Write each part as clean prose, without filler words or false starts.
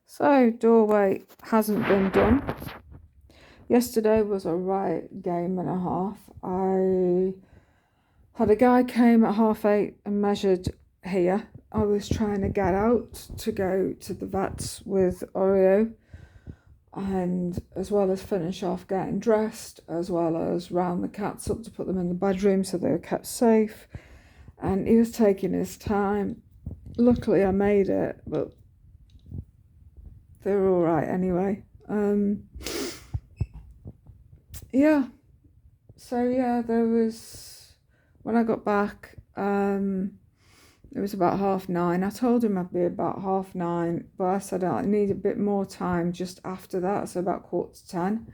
So, doorway hasn't been done. Yesterday was a right game and a half. I had a guy came at 8:30 and measured here. I was trying to get out to go to the vets with Oreo, and as well as finish off getting dressed, as well as round the cats up to put them in the bedroom so they were kept safe. And he was taking his time. Luckily I made it, but they were all right anyway. Yeah. So yeah, there was when I got back, it was about 9:30. I told him I'd be about 9:30, but I said I need a bit more time just after that, so about 9:45.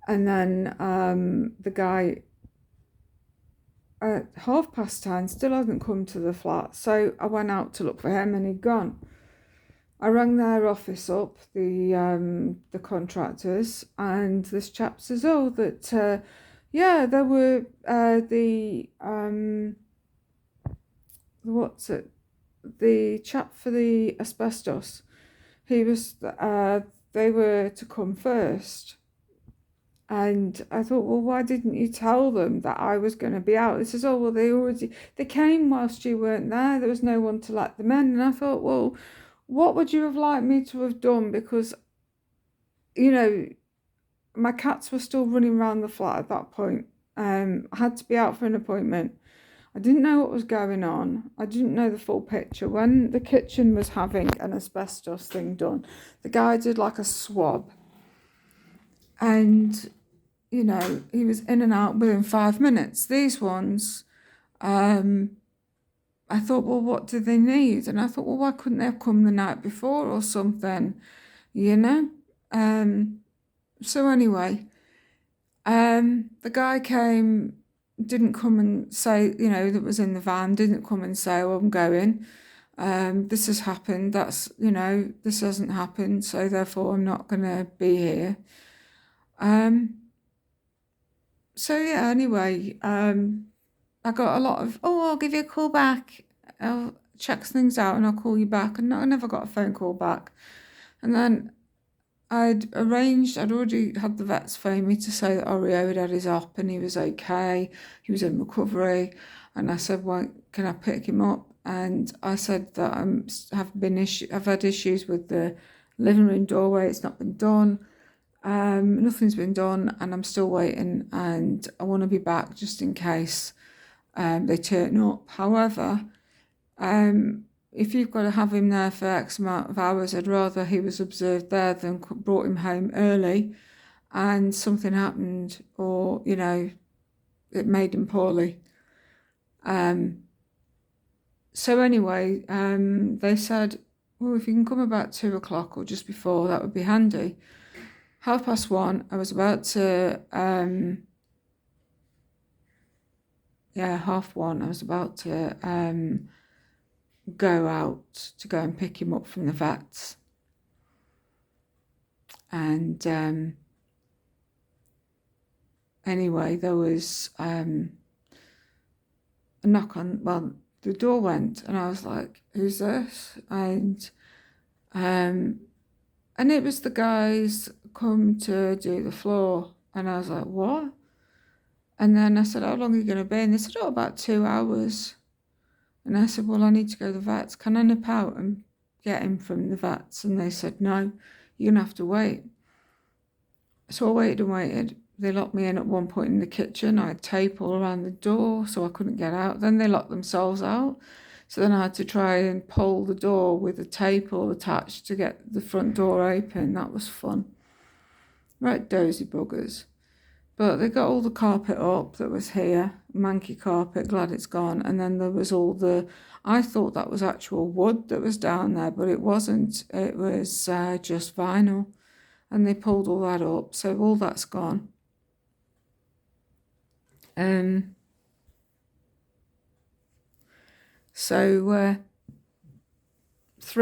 And then the guy at 10:30 still hadn't come to the flat, so I went out to look for him and he'd gone. I rang their office up, the contractors, and this chap says, "Oh, that yeah, there were what's it? The chap for the asbestos. He was they were to come first." And I thought, well, why didn't you tell them that I was going to be out? He says, "Oh, well, they came whilst you weren't there. There was no one to let them in." And I thought, well, what would you have liked me to have done? Because, you know, my cats were still running around the flat at that point. I had to be out for an appointment. I didn't know what was going on. I didn't know the full picture. When the kitchen was having an asbestos thing done, the guy did like a swab. And, you know, he was in and out within 5 minutes. These ones, I thought, well, what do they need? And I thought, well, why couldn't they have come the night before or something, you know? So anyway, the guy came, didn't come and say, you know, that was in the van, didn't come and say, "Oh, I'm going. This has happened. That's, you know, this hasn't happened, so therefore I'm not going to be here." So yeah, anyway, I got a lot of, "Oh, I'll give you a call back. I'll check things out and I'll call you back." And I never got a phone call back. And then I'd already had the vets phone me to say that Oreo had his op and he was okay. He was in recovery. And I said, "Well, can I pick him up?" And I said that I've had issues with the living room doorway. It's not been done. Nothing's been done and I'm still waiting, and I want to be back just in case they turn up. However, if you've got to have him there for X amount of hours, I'd rather he was observed there than brought him home early and something happened, or, you know, it made him poorly. So anyway, they said, "Well, if you can come about 2 o'clock or just before, that would be handy." 1:30, I was about to, 1:30, I was about to go out to go and pick him up from the vets. And anyway, there was a knock on, well, the door went and I was like, "Who's this?" And it was the guys come to do the floor. And I was like, "What?" And then I said, "How long are you going to be?" And they said, "Oh, about 2 hours." And I said, "Well, I need to go to the vets. Can I nip out and get him from the vets?" And they said, "No, you're going to have to wait." So I waited and waited. They locked me in at one point in the kitchen. I had tape all around the door so I couldn't get out. Then they locked themselves out. So then I had to try and pull the door with the tape all attached to get the front door open. That was fun. Right, dozy buggers. But they got all the carpet up that was here, manky carpet, glad it's gone. And then there was I thought that was actual wood that was down there, but it wasn't. It was just vinyl. And they pulled all that up, so all that's gone. 3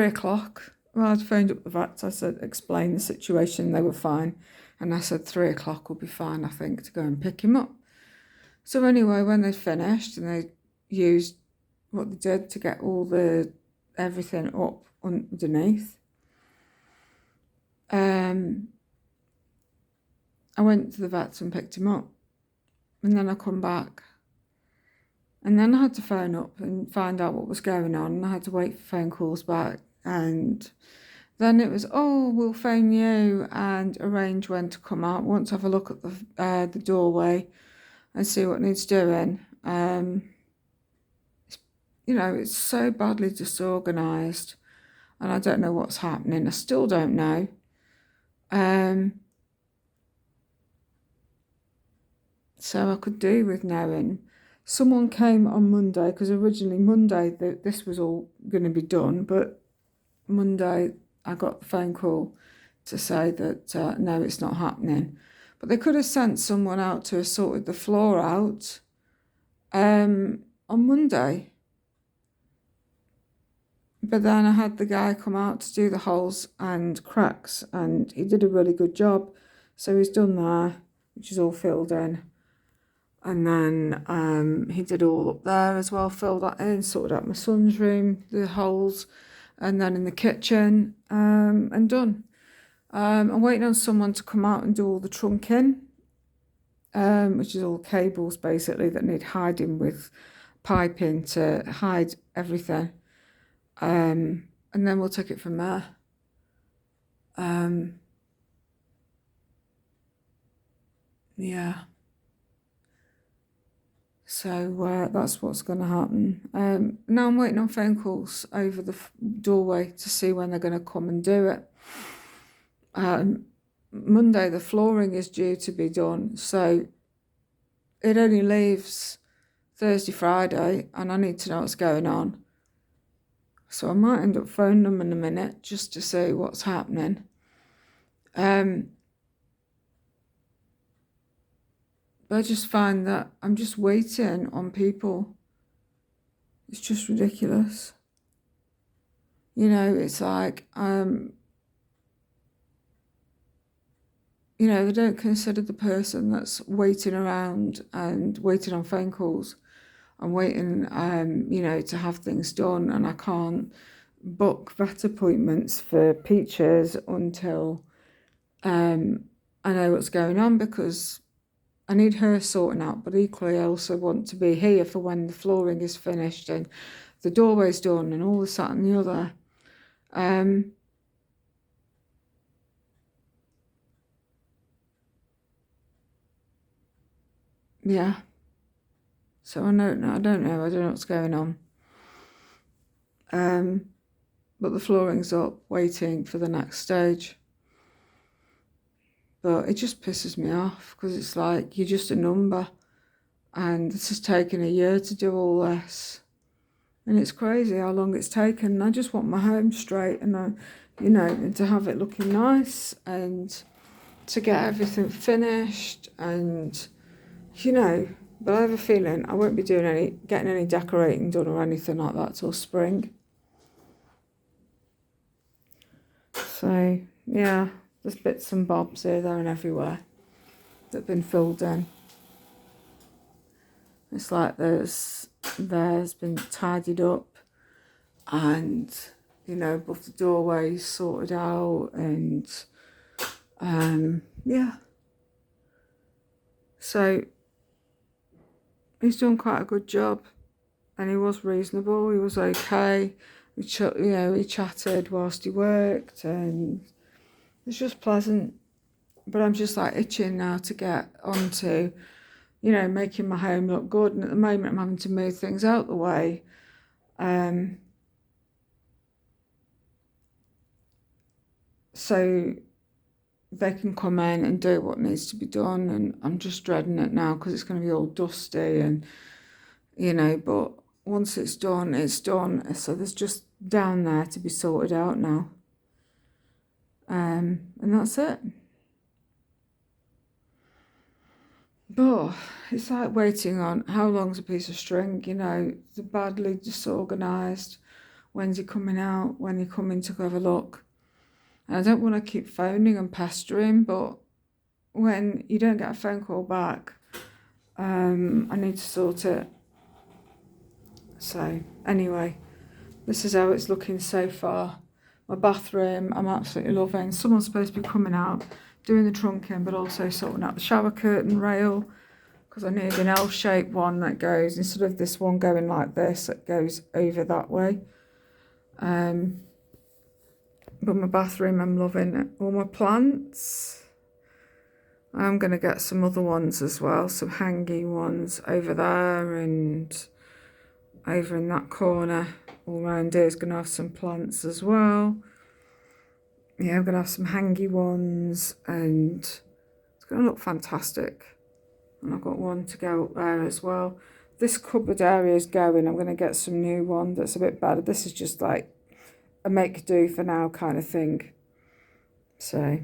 o'clock, well, I'd phoned up the vets. I said, explain the situation, they were fine. And I said 3 o'clock will be fine, I think, to go and pick him up. So anyway, when they finished and they used what they did to get everything up underneath, I went to the vets and picked him up, and then I come back, and then I had to phone up and find out what was going on, and I had to wait for phone calls back, and then it was, oh, we'll phone you and arrange when to come out. Want to have a look at the doorway and see what needs doing. It's so badly disorganised, and I don't know what's happening. I still don't know. So I could do with knowing. Someone came on Monday, because originally Monday this was all going to be done, but Monday I got the phone call to say that no, it's not happening. But they could have sent someone out to have sorted the floor out on Monday. But then I had the guy come out to do the holes and cracks, and he did a really good job. So he's done that, which is all filled in. And then he did all up there as well, filled that in, sorted out my son's room, the holes, and then in the kitchen, and done. I'm waiting on someone to come out and do all the trunking, which is all cables basically that need hiding with piping to hide everything. And then we'll take it from there. Yeah. So that's what's going to happen. Now I'm waiting on phone calls over the doorway to see when they're going to come and do it. Monday the flooring is due to be done, so it only leaves Thursday, Friday, and I need to know what's going on. So I might end up phoning them in a minute just to see what's happening. But I just find that I'm just waiting on people. It's just ridiculous. It's like, they don't consider the person that's waiting around and waiting on phone calls and waiting, to have things done. And I can't book vet appointments for Peaches until I know what's going on, because I need her sorting out, but equally I also want to be here for when the flooring is finished and the doorway's done and all this, that and the other. Yeah. So I don't know what's going on. But the flooring's up, waiting for the next stage. But it just pisses me off, because it's like, you're just a number, and this has taken a year to do all this, and it's crazy how long it's taken. I just want my home straight, and and to have it looking nice, and to get everything finished, and but I have a feeling I won't be getting any decorating done or anything like that till spring. So yeah, there's bits and bobs here, there and everywhere that have been filled in. It's like there's been tidied up, and above the doorway sorted out, and yeah. So he's done quite a good job, and he was reasonable. He was okay. He chatted whilst he worked, and it's just pleasant. But I'm just like itching now to get onto, making my home look good. And at the moment, I'm having to move things out the way. So they can come in and do what needs to be done. And I'm just dreading it now, because it's going to be all dusty and, but once it's done, it's done. So there's just down there to be sorted out now. And that's it. But it's like waiting on how long's a piece of string, they're badly disorganised. When's he coming out? When he coming to have a look? And I don't want to keep phoning and pestering, but when you don't get a phone call back, I need to sort it. So anyway, this is how it's looking so far. My bathroom, I'm absolutely loving. Someone's supposed to be coming out, doing the trunking, but also sorting out the shower curtain rail, because I need an L-shaped one that goes, instead of this one going like this, it goes over that way. But my bathroom, I'm loving it. All my plants. I'm going to get some other ones as well, some hangy ones over there and over in that corner. All around here is going to have some plants as well. Yeah, I'm going to have some hangy ones and it's going to look fantastic. And I've got one to go up there as well. This cupboard area is going. I'm going to get some new one that's a bit better. This is just like a make do for now kind of thing. So,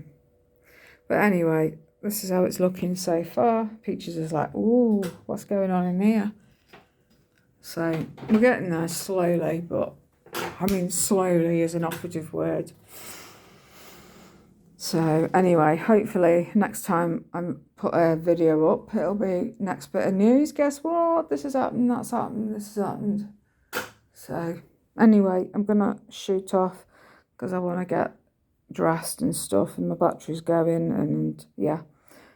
but anyway, this is how it's looking so far. Peaches is like, ooh, what's going on in here? So we're getting there slowly, but I mean slowly is an operative word. So anyway, hopefully next time I put a video up, it'll be next bit of news. Guess what? This has happened, that's happened, this has happened. So anyway, I'm going to shoot off because I want to get dressed and stuff and my battery's going and yeah.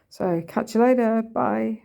So catch you later. Bye.